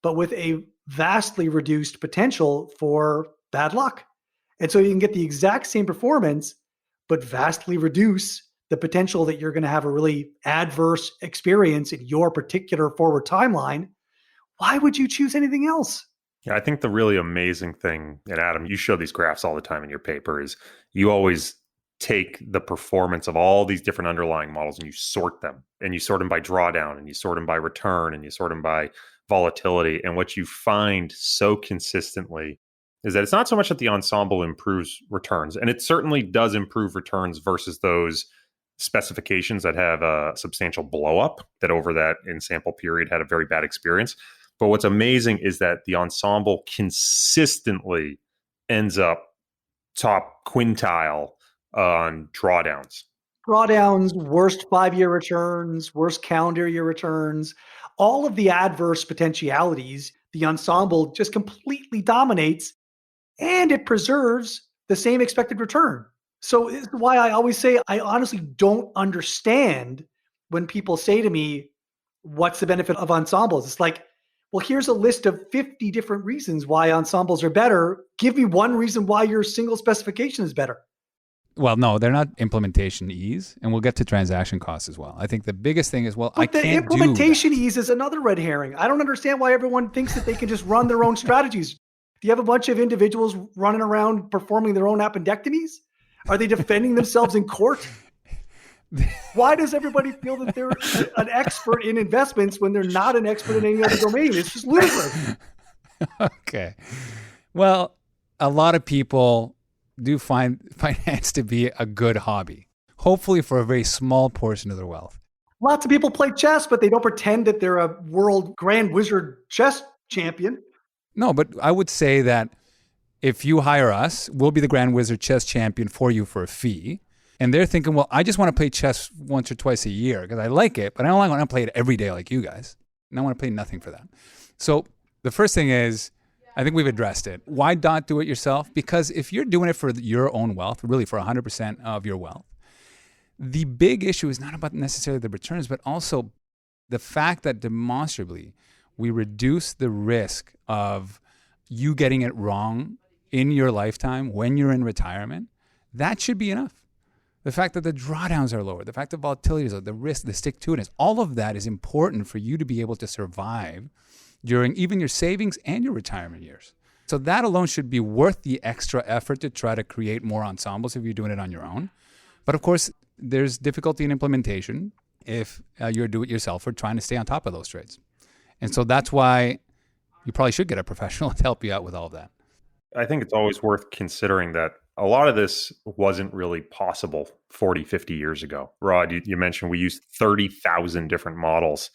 but with a vastly reduced potential for bad luck. And so you can get the exact same performance, but vastly reduce the potential that you're going to have a really adverse experience in your particular forward timeline. Why would you choose anything else? Yeah, I think the really amazing thing, and Adam, you show these graphs all the time in your paper, is you always take the performance of all these different underlying models and you sort them, and you sort them by drawdown, and you sort them by return, and you sort them by volatility. And what you find so consistently is that it's not so much that the Ensemble improves returns, and it certainly does improve returns versus those specifications that have a substantial blow up that over that in sample period had a very bad experience. But what's amazing is that the Ensemble consistently ends up top quintile on drawdowns. Drawdowns, worst 5-year returns, worst calendar year returns, all of the adverse potentialities, the Ensemble just completely dominates, and it preserves the same expected return. So it's why I always say I honestly don't understand when people say to me, what's the benefit of ensembles? It's like, well, here's a list of 50 different reasons why ensembles are better. Give me one reason why your single specification is better. Well, no, they're not implementation ease, and we'll get to transaction costs as well. I think the biggest thing is, well, but I can't do the implementation ease is another red herring. I don't understand why everyone thinks that they can just run their own strategies. Do you have a bunch of individuals running around performing their own appendectomies? Are they defending themselves in court? Why does everybody feel that they're an expert in investments when they're not an expert in any other domain? It's just ludicrous. Okay. Well, a lot of people do find finance to be a good hobby, hopefully for a very small portion of their wealth. Lots of people play chess, but they don't pretend that they're a world grand wizard chess champion. No, but I would say that if you hire us, we'll be the Grand Wizard chess champion for you for a fee. And they're thinking, well, I just want to play chess once or twice a year because I like it, but I don't want to play it every day like you guys. And I want to pay nothing for that. So the first thing is, I think we've addressed it. Why not do it yourself? Because if you're doing it for your own wealth, really for 100% of your wealth, the big issue is not about necessarily the returns, but also the fact that demonstrably we reduce the risk of you getting it wrong in your lifetime when you're in retirement. That should be enough. The fact that the drawdowns are lower, the fact that volatility is lower, the risk, the stick-to-itiveness, all of that is important for you to be able to survive during even your savings and your retirement years. So that alone should be worth the extra effort to try to create more ensembles if you're doing it on your own. But of course, there's difficulty in implementation if you're a do-it-yourselfer trying to stay on top of those trades. And so that's why you probably should get a professional to help you out with all of that. I think it's always worth considering that a lot of this wasn't really possible 40, 50 years ago. Rod, you mentioned we used 30,000 different models.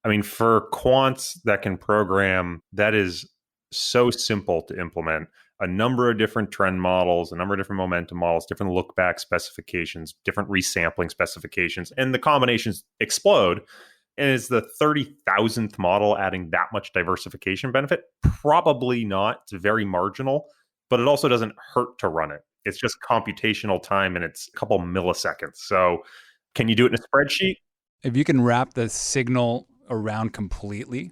I mean, for quants that can program, that is so simple to implement. A number of different trend models, a number of different momentum models, different look-back specifications, different resampling specifications, and the combinations explode. And is the 30,000th model adding that much diversification benefit? Probably not. It's very marginal, but it also doesn't hurt to run it. It's just computational time and it's a couple milliseconds. So can you do it in a spreadsheet? If you can wrap the signal around completely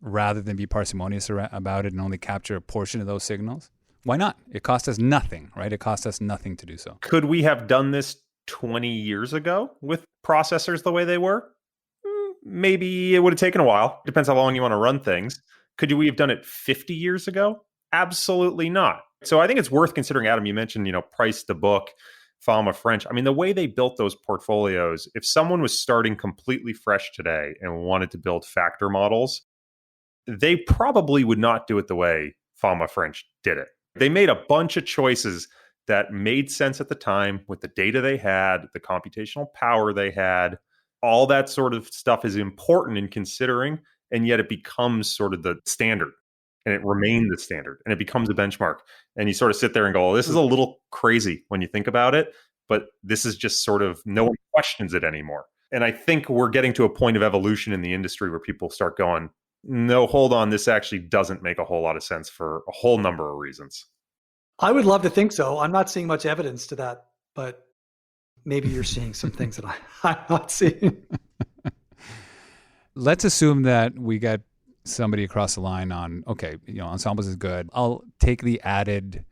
rather than be parsimonious about it and only capture a portion of those signals, why not? It costs us nothing, right? It costs us nothing to do so. Could we have done this 20 years ago with processors the way they were? Maybe it would have taken a while. Depends how long you want to run things. Could we have done it 50 years ago? Absolutely not. So I think it's worth considering. Adam, you mentioned, price to book, Fama French. I mean, the way they built those portfolios, if someone was starting completely fresh today and wanted to build factor models, they probably would not do it the way Fama French did it. They made a bunch of choices that made sense at the time with the data they had, the computational power they had. All that sort of stuff is important in considering, and yet it becomes sort of the standard, and it remained the standard, and it becomes a benchmark. And you sort of sit there and go, this is a little crazy when you think about it, but this is just sort of, no one questions it anymore. And I think we're getting to a point of evolution in the industry where people start going, no, hold on, this actually doesn't make a whole lot of sense for a whole number of reasons. I would love to think so. I'm not seeing much evidence to that, but maybe you're seeing some things that I'm not seeing. Let's assume that we get somebody across the line on, okay, ensembles is good. I'll take the added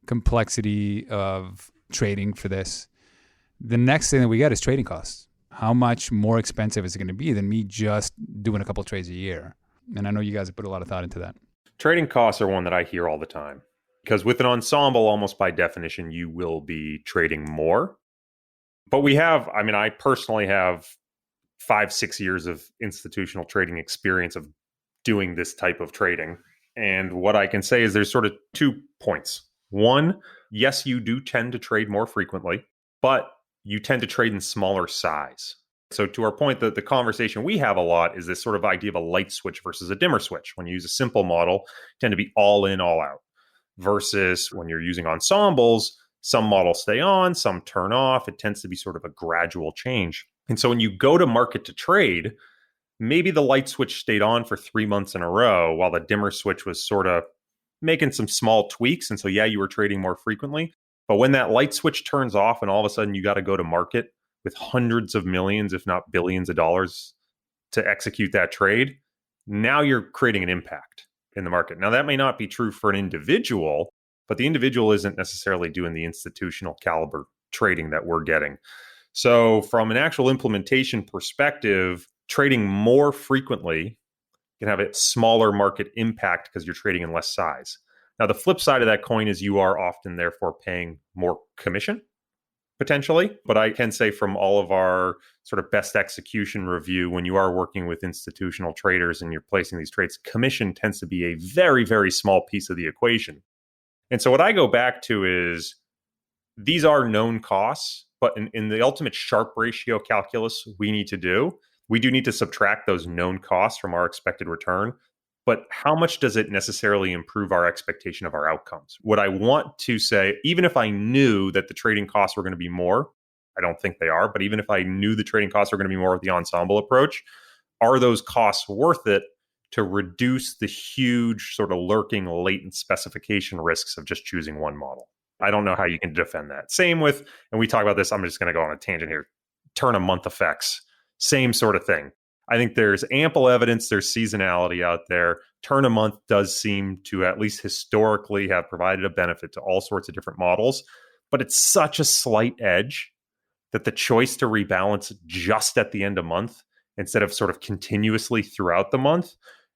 complexity of trading for this. The next thing that we get is trading costs. How much more expensive is it going to be than me just doing a couple of trades a year? And I know you guys have put a lot of thought into that. Trading costs are one that I hear all the time. Because with an ensemble, almost by definition, you will be trading more. But I personally have 5-6 years of institutional trading experience of doing this type of trading. And what I can say is there's sort of 2 points. One, yes, you do tend to trade more frequently, but you tend to trade in smaller size. So to our point, the conversation we have a lot is this sort of idea of a light switch versus a dimmer switch. When you use a simple model, you tend to be all in, all out. Versus when you're using ensembles, some models stay on, some turn off. It tends to be sort of a gradual change. And so when you go to market to trade, maybe the light switch stayed on for 3 months in a row while the dimmer switch was sort of making some small tweaks. And so, yeah, you were trading more frequently. But when that light switch turns off and all of a sudden you got to go to market with hundreds of millions, if not billions of dollars to execute that trade, now you're creating an impact in the market. Now, that may not be true for an individual, but the individual isn't necessarily doing the institutional caliber trading that we're getting. So from an actual implementation perspective, trading more frequently can have a smaller market impact because you're trading in less size. Now, the flip side of that coin is you are often therefore paying more commission, potentially. But I can say from all of our sort of best execution review, when you are working with institutional traders and you're placing these trades, commission tends to be a very, very small piece of the equation. And so what I go back to is these are known costs, but in the ultimate Sharpe ratio calculus we need to do, we do need to subtract those known costs from our expected return. But how much does it necessarily improve our expectation of our outcomes? What I want to say, even if I knew that the trading costs were going to be more, I don't think they are, but even if I knew the trading costs were going to be more with the ensemble approach, are those costs worth it to reduce the huge sort of lurking latent specification risks of just choosing one model? I don't know how you can defend that. Same with, and we talk about this, I'm just going to go on a tangent here, turn a month effects, same sort of thing. I think there's ample evidence, there's seasonality out there. Turn a month does seem to, at least historically, have provided a benefit to all sorts of different models, but it's such a slight edge that the choice to rebalance just at the end of month instead of sort of continuously throughout the month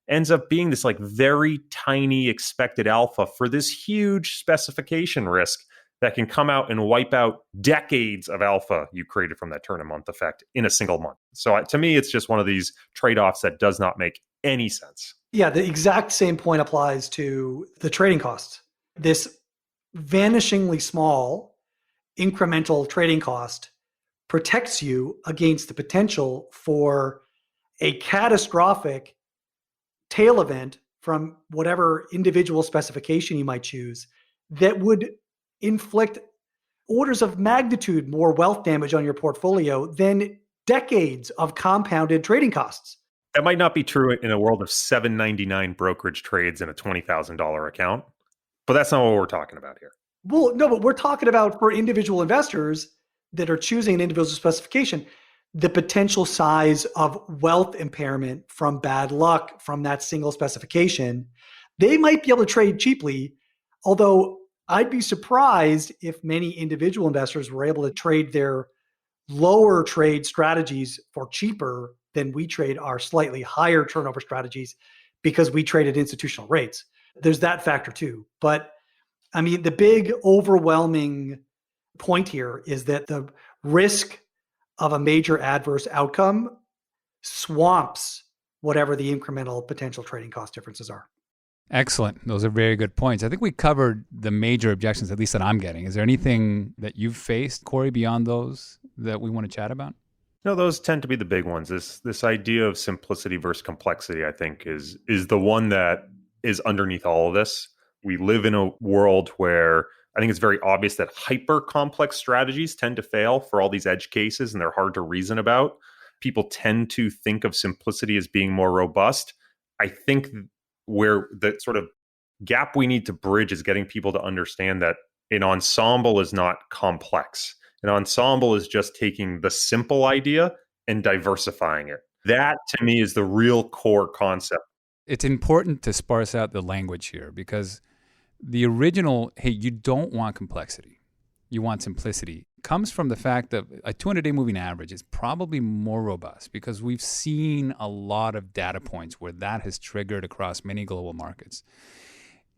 ends up being this like very tiny expected alpha for this huge specification risk that can come out and wipe out decades of alpha you created from that turn a month effect in a single month. So to me, it's just one of these trade-offs that does not make any sense. Yeah, the exact same point applies to the trading costs. This vanishingly small incremental trading cost protects you against the potential for a catastrophic tail event from whatever individual specification you might choose that would inflict orders of magnitude more wealth damage on your portfolio than decades of compounded trading costs. That might not be true in a world of $7.99 brokerage trades in a $20,000 account, but that's not what we're talking about here. Well, no, but we're talking about for individual investors that are choosing an individual specification, the potential size of wealth impairment from bad luck from that single specification. They might be able to trade cheaply, although I'd be surprised if many individual investors were able to trade their lower trade strategies for cheaper than we trade our slightly higher turnover strategies because we trade at institutional rates. There's that factor too. But I mean, the big overwhelming point here is that the risk of a major adverse outcome swamps whatever the incremental potential trading cost differences are. Excellent. Those are very good points. I think we covered the major objections, at least that I'm getting. Is there anything that you've faced, Corey, beyond those that we want to chat about? No, those tend to be the big ones. This idea of simplicity versus complexity, I think, is the one that is underneath all of this. We live in a world where I think it's very obvious that hyper complex strategies tend to fail for all these edge cases, and they're hard to reason about. People tend to think of simplicity as being more robust. I think where the sort of gap we need to bridge is getting people to understand that an ensemble is not complex. An ensemble is just taking the simple idea and diversifying it. That, to me, is the real core concept. It's important to sparse out the language here because the original, hey, you don't want complexity, you want simplicity, comes from the fact that a 200-day moving average is probably more robust because we've seen a lot of data points where that has triggered across many global markets.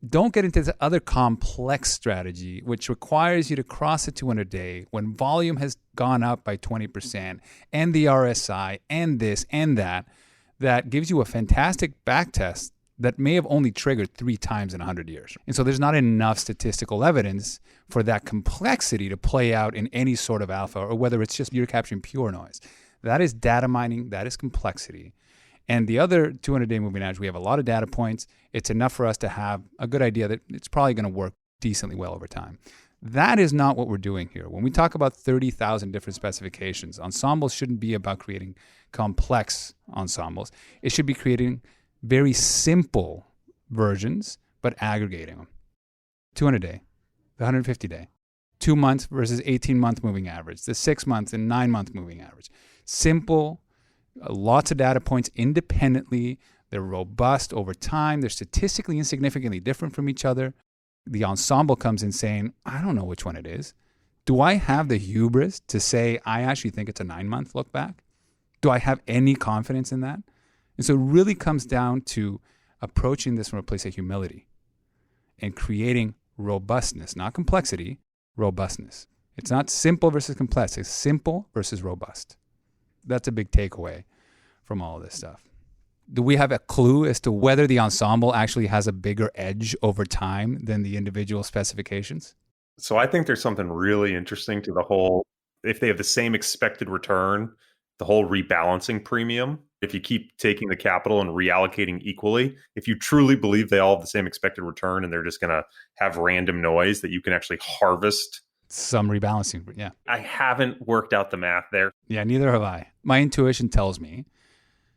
Don't get into this other complex strategy, which requires you to cross the 200-day when volume has gone up by 20% and the RSI and this and that, that gives you a fantastic backtest that may have only triggered 3 times in 100 years. And so there's not enough statistical evidence for that complexity to play out in any sort of alpha, or whether it's just you're capturing pure noise. That is data mining, that is complexity. And the other 200-day moving average, we have a lot of data points. It's enough for us to have a good idea that it's probably going to work decently well over time. That is not what we're doing here. When we talk about 30,000 different specifications, ensembles shouldn't be about creating complex ensembles. It should be creating very simple versions, but aggregating them. 200-day, the 150-day, 2 months versus 18-month moving average, the 6-month and 9-month moving average. Simple, lots of data points independently. They're robust over time. They're statistically insignificantly different from each other. The ensemble comes in saying, I don't know which one it is. Do I have the hubris to say I actually think it's a 9-month look back? Do I have any confidence in that? And so it really comes down to approaching this from a place of humility and creating robustness, not complexity, robustness. It's not simple versus complex. It's simple versus robust. That's a big takeaway from all of this stuff. Do we have a clue as to whether the ensemble actually has a bigger edge over time than the individual specifications? So I think there's something really interesting to the whole, if they have the same expected return, the whole rebalancing premium. If you keep taking the capital and reallocating equally, if you truly believe they all have the same expected return and they're just going to have random noise that you can actually harvest. Some rebalancing, yeah. I haven't worked out the math there. Yeah, neither have I. My intuition tells me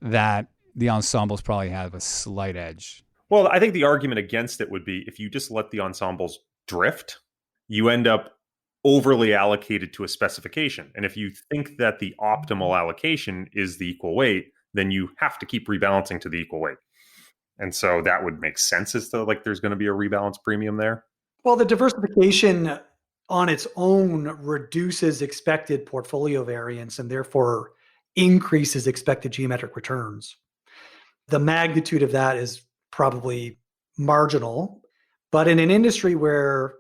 that the ensembles probably have a slight edge. Well, I think the argument against it would be if you just let the ensembles drift, you end up overly allocated to a specification. And if you think that the optimal allocation is the equal weight, then you have to keep rebalancing to the equal weight. And so that would make sense as to like there's going to be a rebalance premium there. Well, the diversification on its own reduces expected portfolio variance and therefore increases expected geometric returns. The magnitude of that is probably marginal, but in an industry where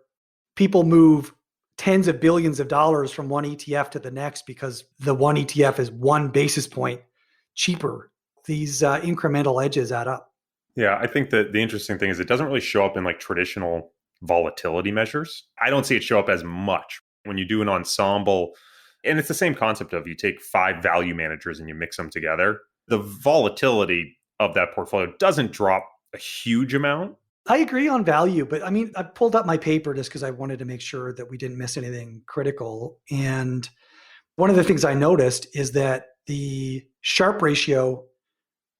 people move tens of billions of dollars from one ETF to the next because the one ETF is 1 basis point cheaper, these incremental edges add up. Yeah, I think that the interesting thing is it doesn't really show up in like traditional volatility measures. I don't see it show up as much when you do an ensemble. And it's the same concept of you take 5 value managers and you mix them together. The volatility of that portfolio doesn't drop a huge amount. I agree on value, but I mean, I pulled up my paper just because I wanted to make sure that we didn't miss anything critical. And one of the things I noticed is that the Sharpe ratio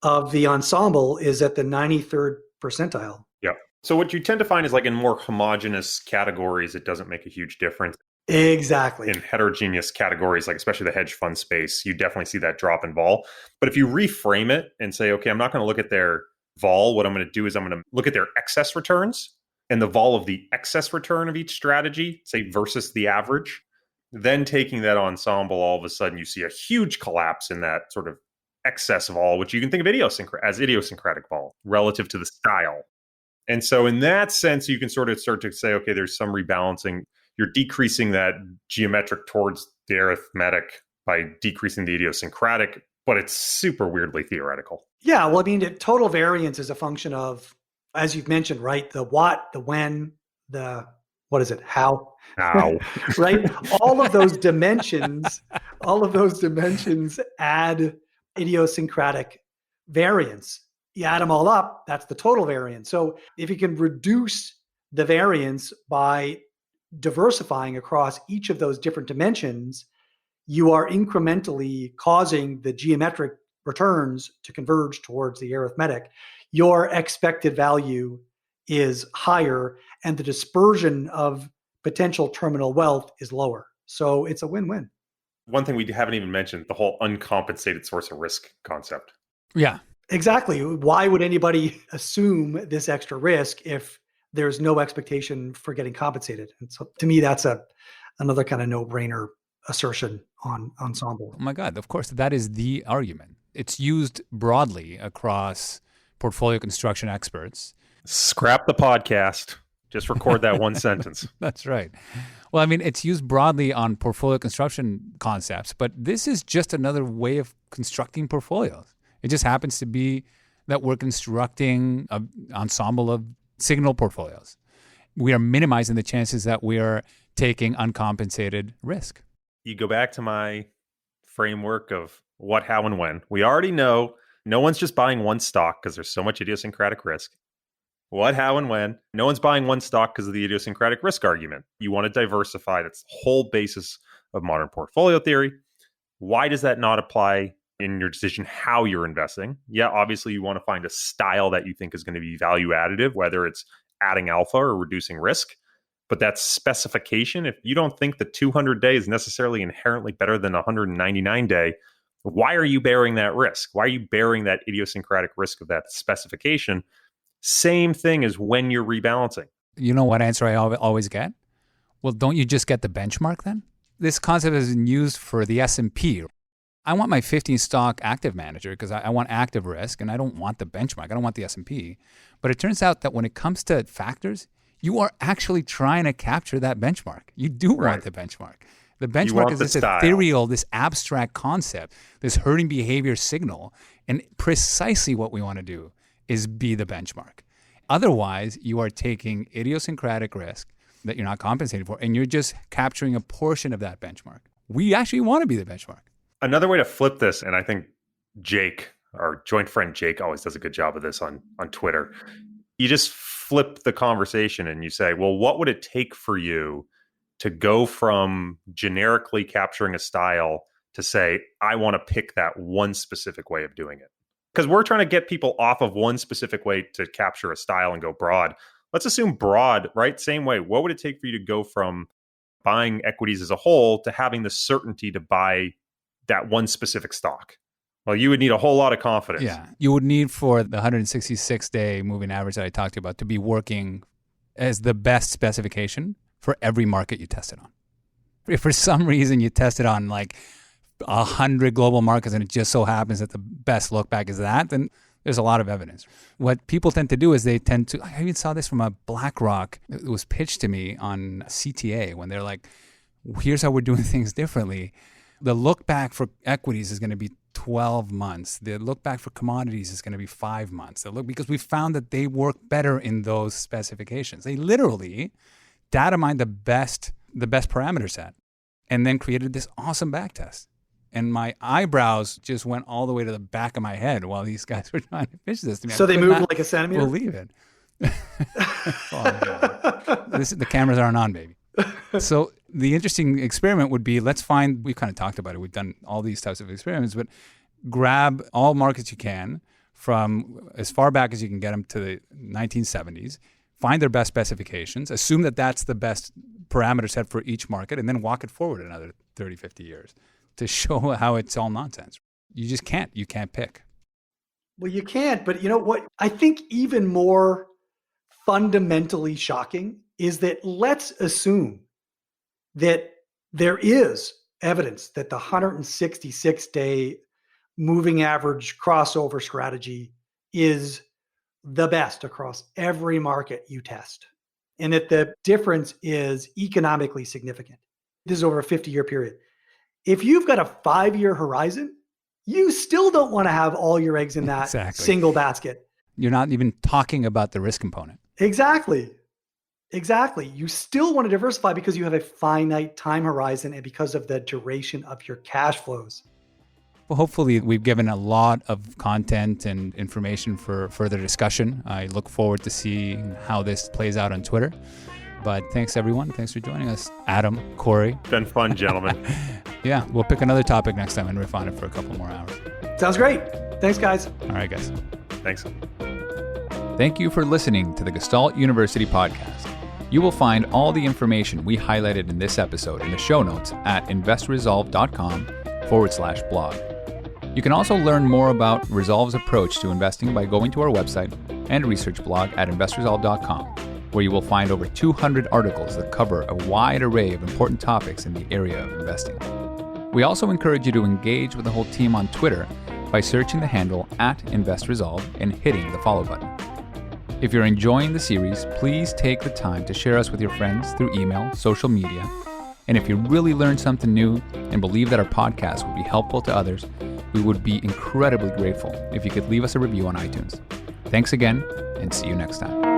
of the ensemble is at the 93rd percentile. Yeah. So what you tend to find is like in more homogeneous categories, it doesn't make a huge difference. Exactly. In heterogeneous categories, like especially the hedge fund space, you definitely see that drop in vol. But if you reframe it and say, okay, I'm not going to look at their vol, what I'm going to do is I'm going to look at their excess returns and the vol of the excess return of each strategy, say versus the average, then taking that ensemble, all of a sudden you see a huge collapse in that sort of excess vol, which you can think of as idiosyncratic vol relative to the style. And so in that sense, you can sort of start to say, okay, there's some rebalancing. You're decreasing that geometric towards the arithmetic by decreasing the idiosyncratic, but it's super weirdly theoretical. Yeah, well, I mean, total variance is a function of, as you've mentioned, right? The what, the when, the, what is it? How, right? All of those dimensions add idiosyncratic variance. You add them all up, that's the total variance. So if you can reduce the variance by diversifying across each of those different dimensions, you are incrementally causing the geometric returns to converge towards the arithmetic. Your expected value is higher and the dispersion of potential terminal wealth is lower. So it's a win-win. One thing we haven't even mentioned, the whole uncompensated source of risk concept. Yeah. Exactly. Why would anybody assume this extra risk if there's no expectation for getting compensated? And so to me, that's another kind of no-brainer assertion on Ensemble. Oh my God, of course, that is the argument. It's used broadly across portfolio construction experts Scrap the podcast. Just record that one sentence. That's right. Well, I mean, it's used broadly on portfolio construction concepts, but this is just another way of constructing portfolios. It just happens to be that we're constructing an ensemble of signal portfolios. We are minimizing the chances that we are taking uncompensated risk. You go back to my framework of what, how, and when. We already know no one's just buying one stock because there's so much idiosyncratic risk. What, how, and when. No one's buying one stock because of the idiosyncratic risk argument. You want to diversify. That's the whole basis of modern portfolio theory. Why does that not apply in your decision how you're investing? Yeah, obviously you want to find a style that you think is going to be value additive, whether it's adding alpha or reducing risk. But that's specification. If you don't think the 200-day is necessarily inherently better than 199-day, why are you bearing that risk? Why are you bearing that idiosyncratic risk of that specification? Same thing as when you're rebalancing. You know what answer I always get? Well, don't you just get the benchmark then? This concept has been used for the S&P. I want my 15 stock active manager because I want active risk and I don't want the benchmark. I don't want the S&P. But it turns out that when it comes to factors, you are actually trying to capture that benchmark. You do want the benchmark. The benchmark is this ethereal, this abstract concept, this herding behavior signal. And precisely what we want to do is be the benchmark. Otherwise, you are taking idiosyncratic risk that you're not compensating for, and you're just capturing a portion of that benchmark. We actually want to be the benchmark. Another way to flip this, and I think Jake, our joint friend Jake, always does a good job of this on Twitter. You just flip the conversation and you say, well, what would it take for you to go from generically capturing a style to say, I want to pick that one specific way of doing it? Because we're trying to get people off of one specific way to capture a style and go broad. Let's assume broad, right? Same way. What would it take for you to go from buying equities as a whole to having the certainty to buy that one specific stock? Well, you would need a whole lot of confidence. Yeah. You would need for the 166-day moving average that I talked to you about to be working as the best specification for every market you tested on. If for some reason you tested on like 100 global markets and it just so happens that the best look back is that, then there's a lot of evidence. What people tend to do is I even saw this from a BlackRock. It was pitched to me on CTA when they're like, here's how we're doing things differently. The look back for equities is going to be 12 months. The look back for commodities is going to be 5 months. Because we found that they work better in those specifications. They literally data mined the best parameter set and then created this awesome back test. And my eyebrows just went all the way to the back of my head while these guys were trying to pitch this to me. So they moved like a centimeter? Believe it. The cameras aren't on, baby. So the interesting experiment would be, we kind of talked about it. We've done all these types of experiments, but grab all markets you can from as far back as you can get them to the 1970s, find their best specifications, assume that that's the best parameter set for each market, and then walk it forward another 30, 50 years to show how it's all nonsense. You just can't. You can't pick. Well, you can't, but you know what? I think even more fundamentally shocking is that let's assume that there is evidence that the 166-day moving average crossover strategy is the best across every market you test, and that the difference is economically significant. This is over a 50-year period. If you've got a 5-year horizon, you still don't want to have all your eggs in that single basket. You're not even talking about the risk component. Exactly. You still want to diversify because you have a finite time horizon and because of the duration of your cash flows. Well, hopefully we've given a lot of content and information for further discussion. I look forward to seeing how this plays out on Twitter. But thanks, everyone. Thanks for joining us. Adam, Corey. Been fun, gentlemen. Yeah, we'll pick another topic next time and riff on it for a couple more hours. Sounds great. Thanks, guys. All right, guys. Thanks. Thank you for listening to the Gestalt University podcast. You will find all the information we highlighted in this episode in the show notes at investresolve.com/blog. You can also learn more about Resolve's approach to investing by going to our website and research blog at investresolve.com, where you will find over 200 articles that cover a wide array of important topics in the area of investing. We also encourage you to engage with the whole team on Twitter by searching the handle @InvestResolve and hitting the follow button. If you're enjoying the series, please take the time to share us with your friends through email, social media. And if you really learned something new and believe that our podcast would be helpful to others, we would be incredibly grateful if you could leave us a review on iTunes. Thanks again, and see you next time.